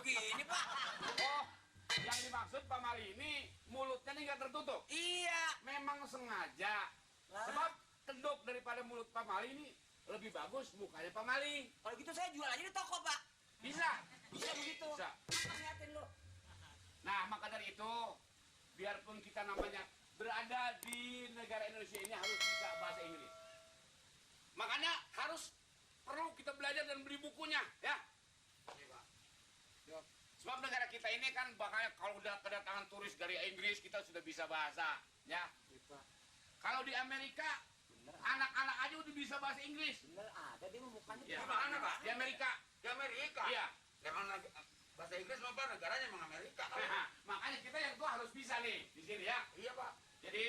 begini, Pak. Oh, yang dimaksud Pak Mali ini mulutnya nih nggak tertutup. Iya. Memang sengaja. Sebab kedok daripada mulut Pak Mali ini lebih bagus mukanya Pak Mali. Kalau gitu saya jual aja di toko, Pak. Bisa. Bisa begitu. Bisa. Apa ngeliatin lo? Nah, maka dari itu, biarpun kita namanya berada di negara Indonesia ini harus bisa bahasa Inggris. Makanya perlu kita belajar dan beli bukunya, ya. Sebab negara kita ini kan bakal kalau udah kedatangan turis dari Inggris kita sudah bisa bahasa, ya. Kalau di Amerika, anak-anak aja udah bisa bahasa Inggris. Bener ada dia mukanya. Ya. Di mana, Pak? Di Amerika. Di Amerika? Iya. Memang bahasa Inggris apa negaranya memang Amerika. Makanya kita yang tua harus bisa nih di sini, ya. Iya, Pak. Jadi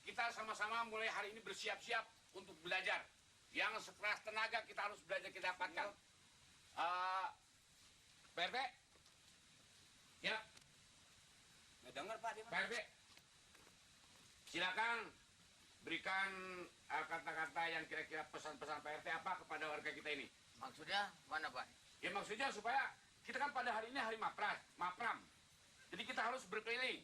kita sama-sama mulai hari ini bersiap-siap untuk belajar. Yang sekeras tenaga kita harus belajar kita dapatkan. Pak RT? Ya. Nggak dengar, Pak. Dia, Pak RT? Silakan berikan kata-kata yang kira-kira pesan-pesan Pak RT apa kepada warga kita ini. Maksudnya mana, Pak? Ya maksudnya supaya kita kan pada hari ini hari Mapram. Jadi kita harus berkeliling.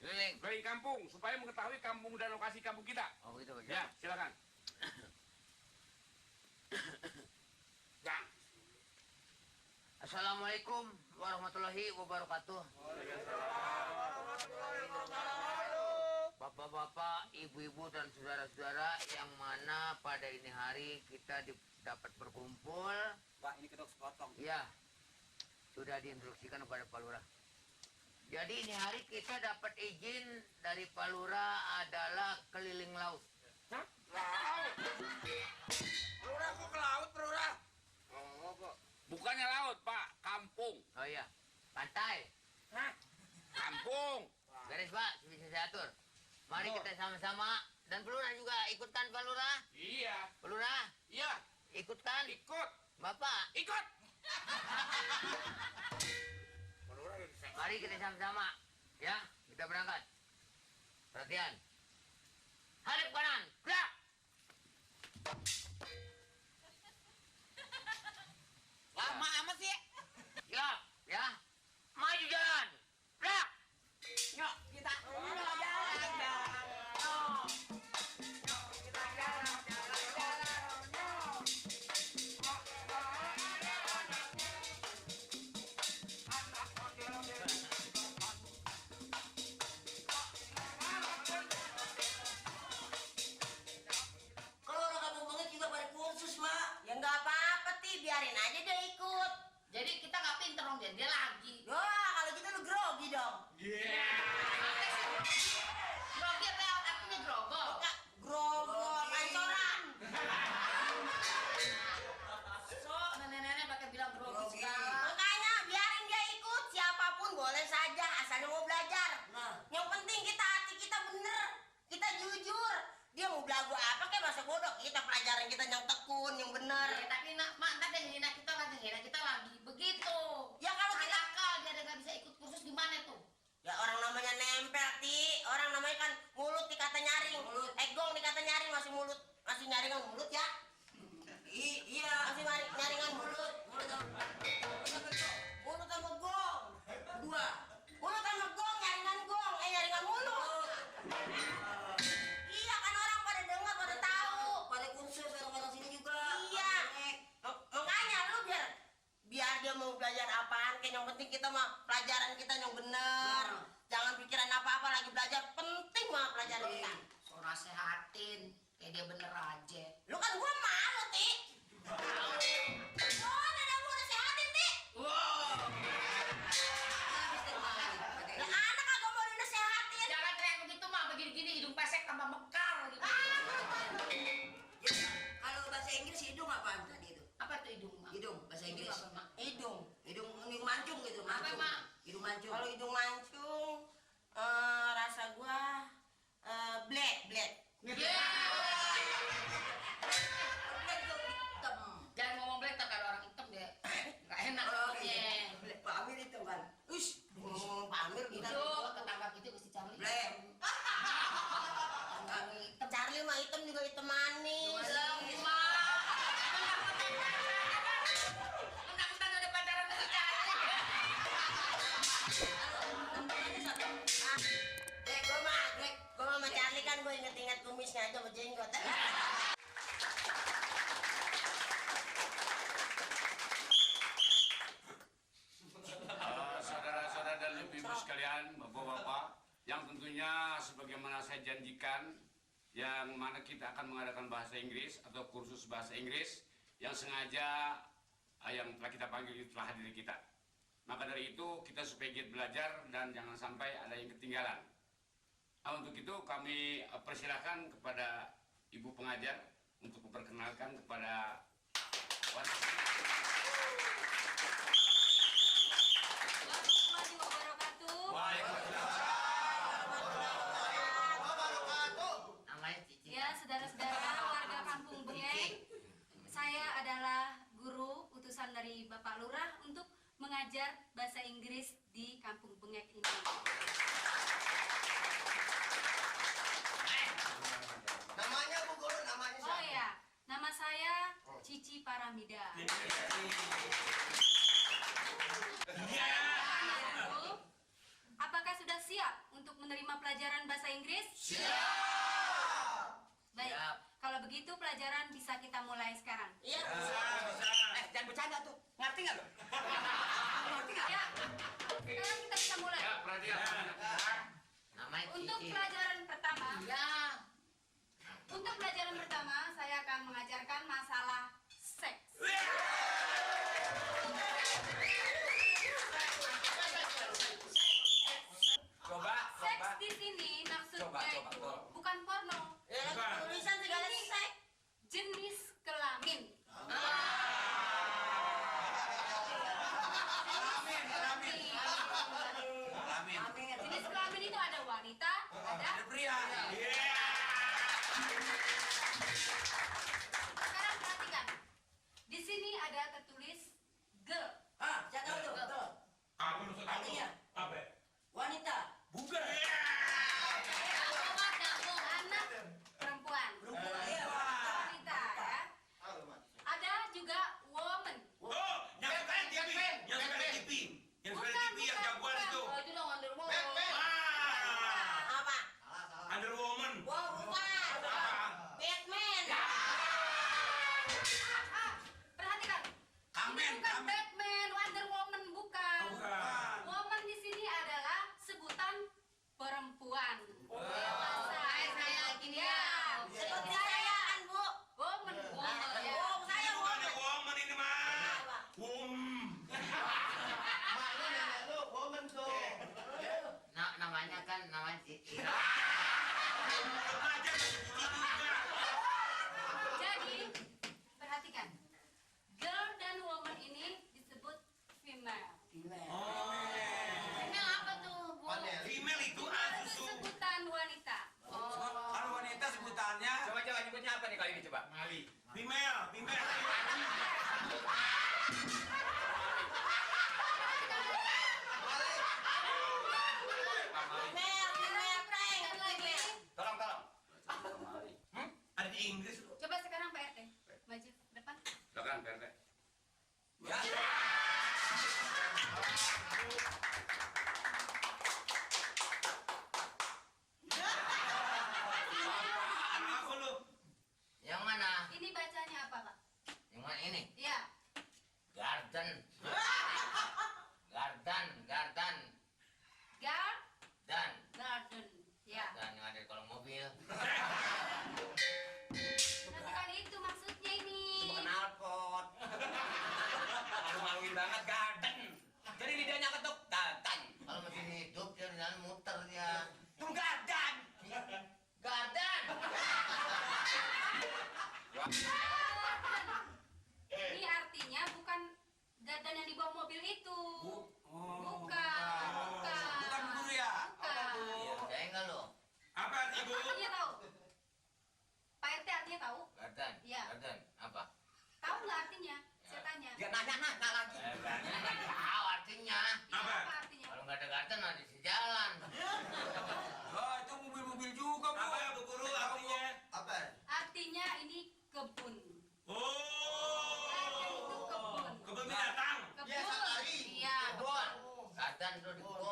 Keliling kampung supaya mengetahui kampung dan lokasi kampung kita. Oh gitu, Pak. Ya, silakan. Jang. Assalamualaikum warahmatullahi wabarakatuh. Bapak-bapak, ibu-ibu dan saudara-saudara yang mana pada ini hari kita dapat berkumpul. Pak, ini kedok sepotong. Ya, sudah diinstruksikan kepada Pak Lurah. Jadi ini hari kita dapat izin dari Pak Lurah adalah keliling laut. Hah? Laut. Lurah kok ke laut, Lurah? Oh, Pak. Bukannya laut, Pak. Kampung. Oh iya, pantai. Hah? Kampung. Garis, Pak, bisa saya atur. Mari kita sama-sama. Dan Pak Lurah juga ikutkan, Pak Lurah. Iya. Pak Lurah, Iya. ikutkan. Ikut. Bapak, Ikut. Lurah yang bisa. mari kita sama-sama. Ya, kita berangkat. Perhatian. Hadap kanan, gerak. Lama amat sih. Siap, ya. Maju jalan. Gerak. Nyok, kita jalan. Kalau orang kampung banget juga pada kursus, Mak. Ya nggak apa-apa, Ti. Biarin aja dia ikut. Jadi kita nggak pinter dong, jadi dia lagi. Wah, kalau gitu lu grogi dong. Grogi apa artinya grogol? Enggak, grogol, pancoran. So, nenek-nenek pakai bilang grogi segala. Makanya biarin dia ikut. Siapapun boleh saja, asalnya mau belajar. Nah. Yang penting hati kita bener. Kita jujur. Dia mau belagu apa kayak bahasa bodoh. Kita pelajaran kita yang tekun, yang bener. Ya, tapi mak ntar dia hina kita lagi, begitu. Ya kalau kita Akal dia nggak bisa ikut kursus gimana tuh? ya orang namanya nempel, Ti. Orang namanya kan mulut dikata nyaring. Egong dikata nyaring, masih mulut. Masih nyaringan mulut ya. Iya. Masih nyaringan mulut. Mulut sama gong. Dua. Mulut sama gong, nyaringan gong. Nyaringan mulut. Iya kan orang pada dengar, pada tahu. Pada kursus orang-orang sini juga. Iya. Makanya lu biar dia mau belajar apaan, kan yang penting kita mah pelajaran kita yang bener. Jangan pikiran apa-apa lagi belajar, penting mah pelajaran kita. So nasehatin, kayak dia bener aja. Lu kan gua malu, Ti. Oh, ada gua nasehatin, Ti. Ya anak kagak mau dinasehatin. Jangan teriak begitu mah, begini-gini hidung pesek tambah mekar gitu. Kalau bahasa Inggris hidung apaan tadi itu? Apa tuh hidung mak? Hidung bahasa Inggris. Apa, Mak? Hidung. Hidung mancung gitu. Apa, Mancung. Mak? Hidung mancung. Kalau hidung mancung, rasa gua blek. Yeah. Itu hitam. Jangan Gue mah cantik kan, gue inget-inget kumisnya aja berjenggot. Saudara-saudara dan ibu-ibu sekalian, bapak-bapak, yang tentunya sebagaimana saya janjikan, yang mana kita akan mengadakan bahasa Inggris atau kursus bahasa Inggris yang sengaja yang telah kita panggil telah hadir kita. Maka dari itu kita supaya giat belajar dan jangan sampai ada yang ketinggalan. Nah, untuk itu kami persilahkan kepada ibu pengajar untuk memperkenalkan kepada wanita. Namanya Cici. Ya, saudara-saudara warga Kampung Bengeng, saya adalah guru utusan dari Bapak Lurah untuk mengajar bahasa Inggris di Kampung Bengek ini. Namanya Bu Guru, namanya Oh ya, nama saya Cici Paramida. Anak-anakku, apakah sudah siap untuk menerima pelajaran bahasa Inggris? Siap. Baik, Siap. kalau begitu pelajaran bisa kita mulai sekarang. Iya. Jangan bercanda tuh. Ngerti nggak lo? Ngerti nggak? Ya, sekarang kita bisa mulai. Ya, perhatian. Namanya Untuk Cici. pelajaran pertama, untuk pelajaran pertama saya akan mengajarkan masalah seks. Coba, Seks coba. di sini maksudnya Coba, itu coba. bukan porno, Ya, tulisan segala Ini seks. jenis kelamin. Jenis kelamin itu ada wanita, ada Pria. Sekarang perhatikan. Di sini ada tertulis girl. Ah, saya tahu tuh. Tuh. Apa maksud kamu? Artinya? Apa? Wanita. Bukan. Anak perempuan. Iya, Wanita ya. Ada juga woman. Oh, yang suka TV. Yang suka TV. Yang suka TV yang jagoan itu. Oh, itu dong Wonder Woman. Ah, Apa? Wonder Woman. Wow, bukan. Batman. Perhatikan. Kamen, Ini bukan kamen. Batman, Wonder Woman bukan. Bukan. Woman di sini adalah sebutan perempuan. Dewasa. Saya gini ya. Seperti saya kan, Bu. Woman. Ya. Oh, saya Bukannya woman. woman ini mah. Namanya kan namanya Cici. Aja Cici juga. Jadi, perhatikan. Girl dan woman ini disebut female. Ini apa tuh, Bu? Female itu Itu susu. sebutan wanita. Kalau wanita sebutannya. Coba nyebutnya apa nih kali ini coba? Female, female. Female, prank. Sekali lagi. Tolong. Ada di Inggris loh. Coba sekarang Pak RT. Maju ke depan. Silakan, PRT. Ya. Apa lu? Yang mana? Ini bacanya apa, Pak? Yang mana ini? Iya. Garden. Garden, garden, Gar dan garden. Ya. dan yang ada di kolong mobil. Nah, bukan itu maksudnya ini. Cuma knalpot. Malu-maluin banget garden. Jadi lidahnya ketuk garden. Kalau masih hidup dia jangan muter dia. Itu garden. Garden. Ini artinya bukan garden yang di bawah mobil itu. Bukan. Bukan guru ya? Bukan. Saya enggak lo. Apa ibu? Artinya tahu? Pak RT artinya tahu? Garden. Iya. Garden. Apa? Tahu nggak artinya? Saya tanya. Dia nanya lagi. Tahu artinya. Iya, Apa? apa artinya? Kalau nggak ada garden ada di jalan. Oh, itu mobil-mobil juga, Bu. Apa ya Bu Guru artinya? Apa? Artinya ini kebun. Oh. Garden itu kebun. Kebun binatang. Kebun. Iya. Kebun. Garden itu di kebun.